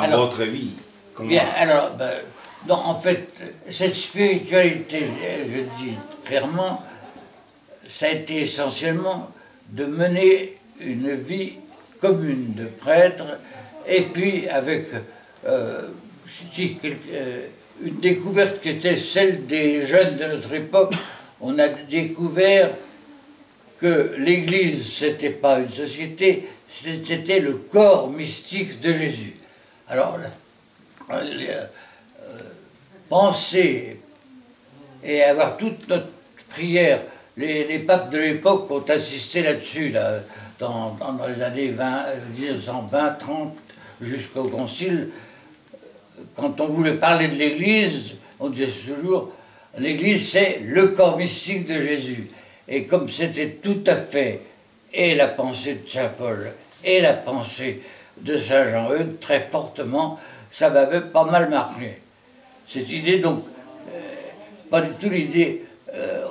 dans votre vie? Comment... Bien, alors, non, en fait, cette spiritualité, je dis clairement, ça a été essentiellement de mener une vie commune de prêtre, et puis avec une découverte qui était celle des jeunes de notre époque. On a découvert que l'Église, c'était pas une société, c'était le corps mystique de Jésus. Alors, penser et avoir toute notre prière, les papes de l'époque ont insisté là-dessus, là, dans les années 1920, 30, jusqu'au Concile. Quand on voulait parler de l'Église, on disait toujours, l'Église c'est le corps mystique de Jésus. Et comme c'était tout à fait, et la pensée de Saint Paul, et la pensée de Saint Jean-Eudes, très fortement, ça m'avait pas mal marqué. Cette idée, donc, pas du tout l'idée,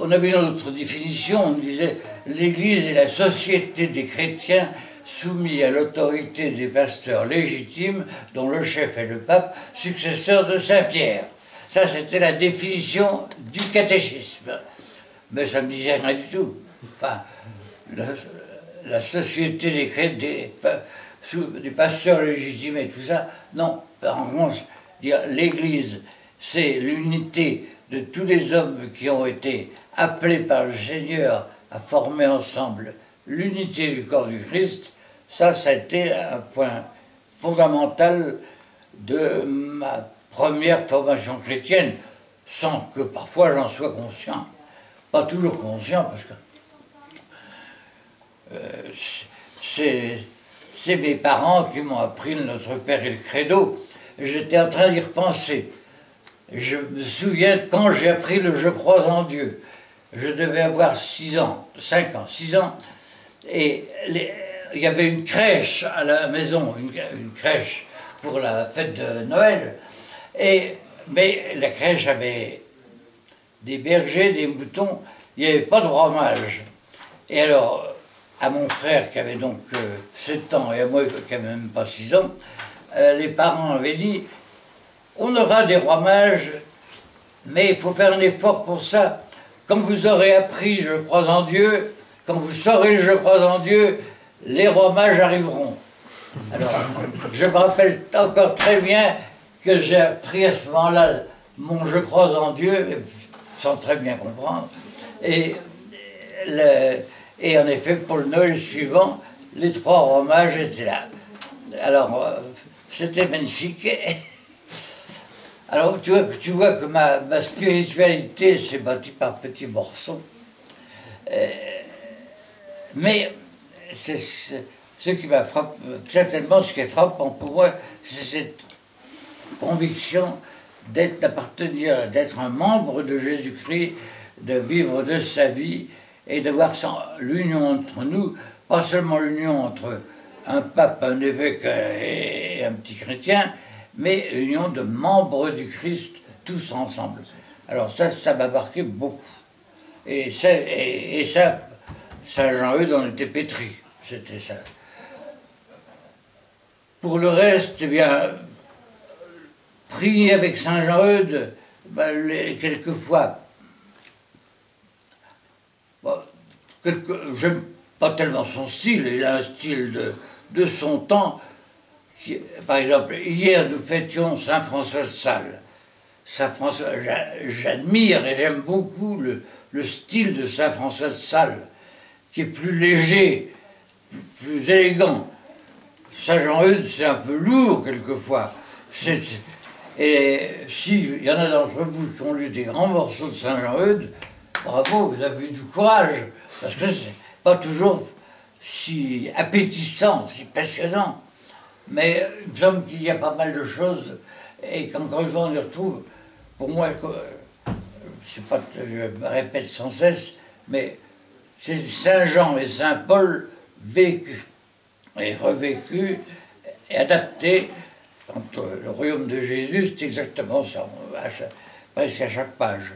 on avait une autre définition, on disait l'Église est la société des chrétiens soumis à l'autorité des pasteurs légitimes, dont le chef est le pape, successeur de Saint-Pierre. Ça, c'était la définition du catéchisme. Mais ça ne me disait rien du tout. Enfin, la société des pasteurs légitimes et tout ça, non. En revanche, dire l'Église, c'est l'unité de tous les hommes qui ont été appelés par le Seigneur à former ensemble l'unité du corps du Christ. Ça a été un point fondamental de ma première formation chrétienne, sans que parfois j'en sois conscient. Pas toujours conscient, parce que c'est mes parents qui m'ont appris le Notre Père et le Credo. J'étais en train d'y repenser. Je me souviens quand j'ai appris le Je crois en Dieu. Je devais avoir 6 ans, 5 ans, 6 ans, et il y avait une crèche à la maison, une crèche pour la fête de Noël, mais la crèche avait des bergers, des moutons, il n'y avait pas de roi mage. Et alors, à mon frère qui avait donc 7 ans et à moi qui n'avais même pas 6 ans, les parents avaient dit on aura des rois mages, mais il faut faire un effort pour ça. Quand vous aurez appris je crois en Dieu, quand vous saurez je crois en Dieu, les rois mages arriveront. Alors, je me rappelle encore très bien que j'ai appris à ce moment-là mon je crois en Dieu, sans très bien comprendre, et en effet, pour le Noël suivant, les 3 rois mages étaient là. Alors, c'était magnifique. Alors, tu vois que ma spiritualité s'est bâtie par petits morceaux. Mais ce qui m'a frappé, certainement ce qui est frappant pour moi, c'est cette conviction d'appartenir, d'être un membre de Jésus-Christ, de vivre de sa vie et de voir l'union entre nous, pas seulement l'union entre un pape, un évêque et un petit chrétien, mais l'union de membres du Christ, tous ensemble. Alors ça m'a marqué beaucoup. Et ça, Saint Jean-Eudes en était pétri, c'était ça. Pour le reste, eh bien, prier avec Saint Jean-Eudes, quelquefois, j'aime pas tellement son style, il a un style de son temps. Par exemple, hier nous fêtions Saint François de Sales. Saint François, j'admire et j'aime beaucoup le style de Saint François de Sales, qui est plus léger, plus élégant. Saint Jean-Eudes, c'est un peu lourd quelquefois. Et s'il y en a d'entre vous qui ont lu des grands morceaux de Saint Jean-Eudes, bravo, vous avez eu du courage, parce que c'est pas toujours si appétissant, si passionnant. Mais il me semble qu'il y a pas mal de choses, et qu'encore une fois on y retrouve, pour moi, je me répète sans cesse, mais c'est Saint Jean et Saint Paul vécus et revécus et adaptés. Quand le royaume de Jésus, c'est exactement ça, presque à chaque page.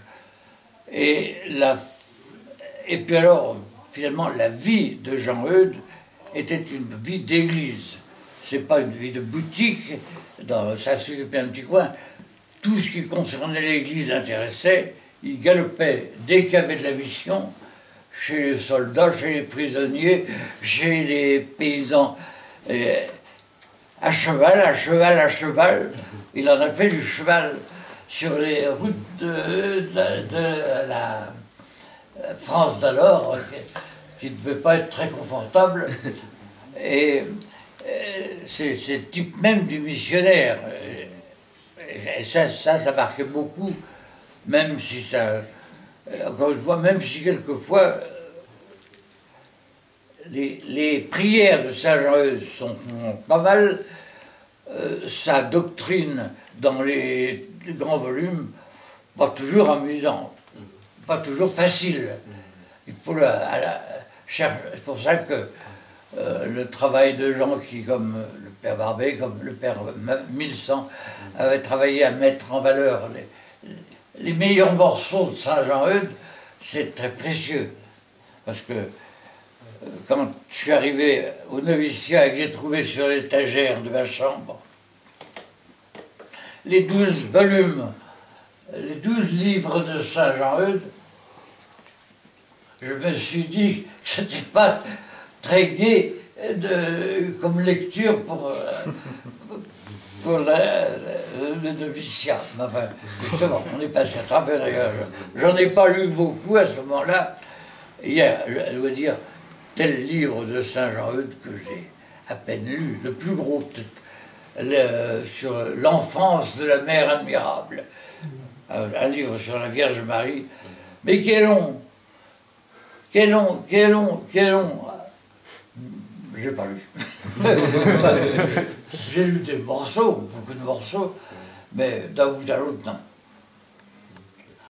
Et puis alors, finalement, la vie de Jean-Eudes était une vie d'église. c'est pas une vie de boutique, ça s'occupait un petit coin. Tout ce qui concernait l'église l'intéressait. Il galopait dès qu'il y avait de la mission, chez les soldats, chez les prisonniers, chez les paysans. À cheval, à cheval, à cheval. Il en a fait du cheval sur les routes de la France d'alors, qui ne devait pas être très confortable. Et c'est le type même du missionnaire. Et ça marquait beaucoup, même si ça... Encore une fois, même si quelquefois les prières de Saint Jean-Eudes sont pas mal, sa doctrine dans les grands volumes, pas toujours amusante, pas toujours facile. Il faut chercher. C'est pour ça que le travail de gens qui, comme le père Barbet, comme le père Milsan, avaient travaillé à mettre en valeur les meilleurs morceaux de Saint Jean-Eudes, c'est très précieux. Parce que quand je suis arrivé au noviciat et que j'ai trouvé sur l'étagère de ma chambre les 12 volumes, les 12 livres de Saint Jean-Eudes, je me suis dit que c'était pas très gai comme lecture pour le noviciat. Enfin, justement, on est passé à travers d'ailleurs. J'en ai pas lu beaucoup à ce moment-là. Hier, je dois dire, tel livre de Saint Jean-Eudes que j'ai à peine lu, le plus gros peut-être, sur l'enfance de la mère admirable. Un livre sur la Vierge Marie. Mais quel long! Quel long! Quel long! Quel long! J'ai pas lu. J'ai lu des morceaux, beaucoup de morceaux, mais d'un bout à l'autre, non.